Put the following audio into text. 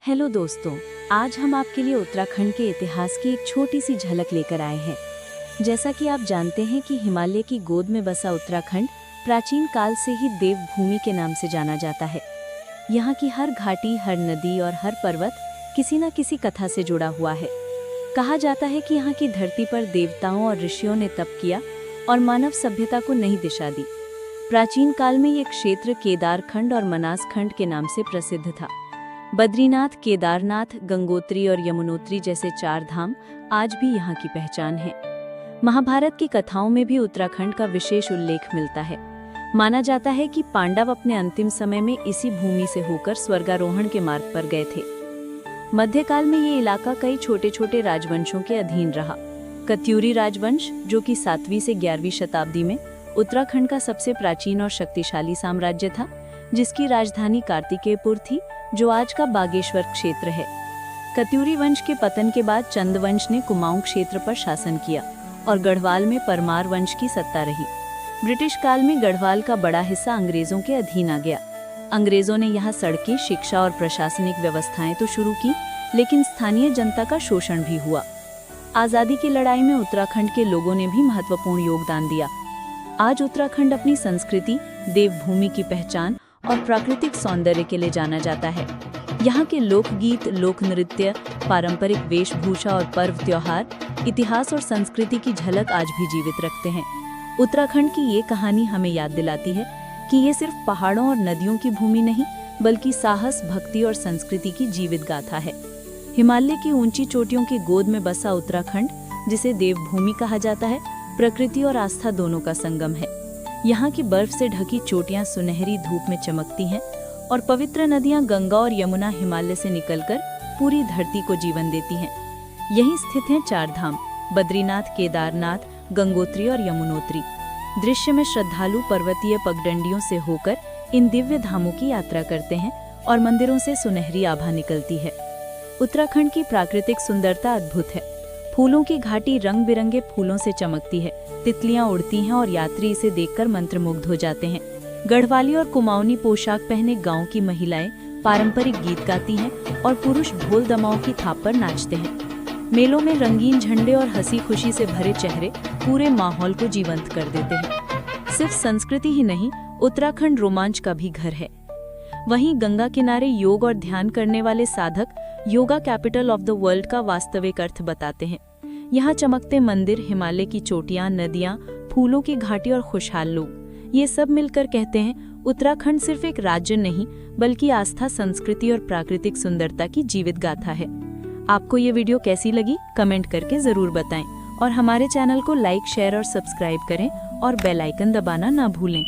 Hello दोस्तों, आज हम आपके लिए उत्तराखंड के इतिहास की एक छोटी सी झलक लेकर आए हैं। जैसा कि आप जानते हैं कि हिमालय की गोद में बसा उत्तराखंड प्राचीन काल से ही देवभूमि के नाम से जाना जाता है। यहाँ की हर घाटी, हर नदी और हर पर्वत किसी न किसी कथा से जुड़ा हुआ है। कहा जाता है कि यहाँ की धरती पर देवताओं और ऋषियों ने तप किया और मानव सभ्यता को नई दिशा दी। प्राचीन काल में ये क्षेत्र केदारखंड और मनासखंड के नाम से प्रसिद्ध था। बद्रीनाथ, केदारनाथ, गंगोत्री और यमुनोत्री जैसे 4 धाम आज भी यहाँ की पहचान है। महाभारत की कथाओं में भी उत्तराखंड का विशेष उल्लेख मिलता है। माना जाता है कि पांडव अपने अंतिम समय में इसी भूमि से होकर स्वर्गारोहण के मार्ग पर गए थे। मध्यकाल में ये इलाका कई छोटे छोटे राजवंशों के अधीन रहा। कत्यूरी राजवंश, जो कि 7वीं से 11वीं शताब्दी में उत्तराखंड का सबसे प्राचीन और शक्तिशाली साम्राज्य था, जिसकी राजधानी कार्तिकेयपुर थी, जो आज का बागेश्वर क्षेत्र है। कत्यूरी वंश के पतन के बाद चंद वंश ने कुमाऊं क्षेत्र पर शासन किया और गढ़वाल में परमार वंश की सत्ता रही। ब्रिटिश काल में गढ़वाल का बड़ा हिस्सा अंग्रेजों के अधीन आ गया। अंग्रेजों ने यहाँ सड़कें, शिक्षा और प्रशासनिक व्यवस्थाएं तो शुरू की, लेकिन स्थानीय जनता का शोषण भी हुआ। आज़ादी की लड़ाई में उत्तराखंड के लोगों ने भी महत्वपूर्ण योगदान दिया। आज उत्तराखंड अपनी संस्कृति, देवभूमि की पहचान और प्राकृतिक सौंदर्य के लिए जाना जाता है। यहाँ के लोकगीत, लोक नृत्य, पारंपरिक वेशभूषा और पर्व त्योहार इतिहास और संस्कृति की झलक आज भी जीवित रखते हैं। उत्तराखंड की ये कहानी हमें याद दिलाती है कि ये सिर्फ पहाड़ों और नदियों की भूमि नहीं, बल्कि साहस, भक्ति और संस्कृति की जीवित गाथा है। हिमालय की ऊंची चोटियों की गोद में बसा उत्तराखंड, जिसे देवभूमि कहा जाता है, प्रकृति और आस्था दोनों का संगम है। यहाँ की बर्फ से ढकी चोटियाँ सुनहरी धूप में चमकती हैं और पवित्र नदियाँ गंगा और यमुना हिमालय से निकलकर पूरी धरती को जीवन देती हैं। यहीं स्थित हैं 4 धाम: बद्रीनाथ, केदारनाथ, गंगोत्री और यमुनोत्री। दृश्य में श्रद्धालु पर्वतीय पगडंडियों से होकर इन दिव्य धामों की यात्रा करते हैं और मंदिरों से सुनहरी आभा निकलती है। उत्तराखंड की प्राकृतिक सुंदरता अद्भुत है। फूलों की घाटी रंग बिरंगे फूलों से चमकती है, तितलियां उड़ती हैं और यात्री इसे देखकर मंत्रमुग्ध हो जाते हैं। गढ़वाली और कुमाऊनी पोशाक पहने गांव की महिलाएं पारंपरिक गीत गाती हैं और पुरुष ढोल दमाओं की थाप पर नाचते हैं। मेलों में रंगीन झंडे और हंसी खुशी से भरे चेहरे पूरे माहौल को जीवंत कर देते हैं। सिर्फ संस्कृति ही नहीं, उत्तराखंड रोमांच का भी घर है। वहीं गंगा किनारे योग और ध्यान करने वाले साधक yoga capital of the world का वास्तविक अर्थ बताते हैं। यहाँ चमकते मंदिर, हिमालय की चोटियाँ, नदियाँ, फूलों की घाटी और खुशहाल लोग, ये सब मिलकर कहते हैं उत्तराखंड सिर्फ एक राज्य नहीं, बल्कि आस्था, संस्कृति और प्राकृतिक सुंदरता की जीवित गाथा है। आपको ये वीडियो कैसी लगी, कमेंट करके जरूर बताएं और हमारे चैनल को लाइक, शेयर और सब्सक्राइब करें और बेल आइकन दबाना ना भूलें।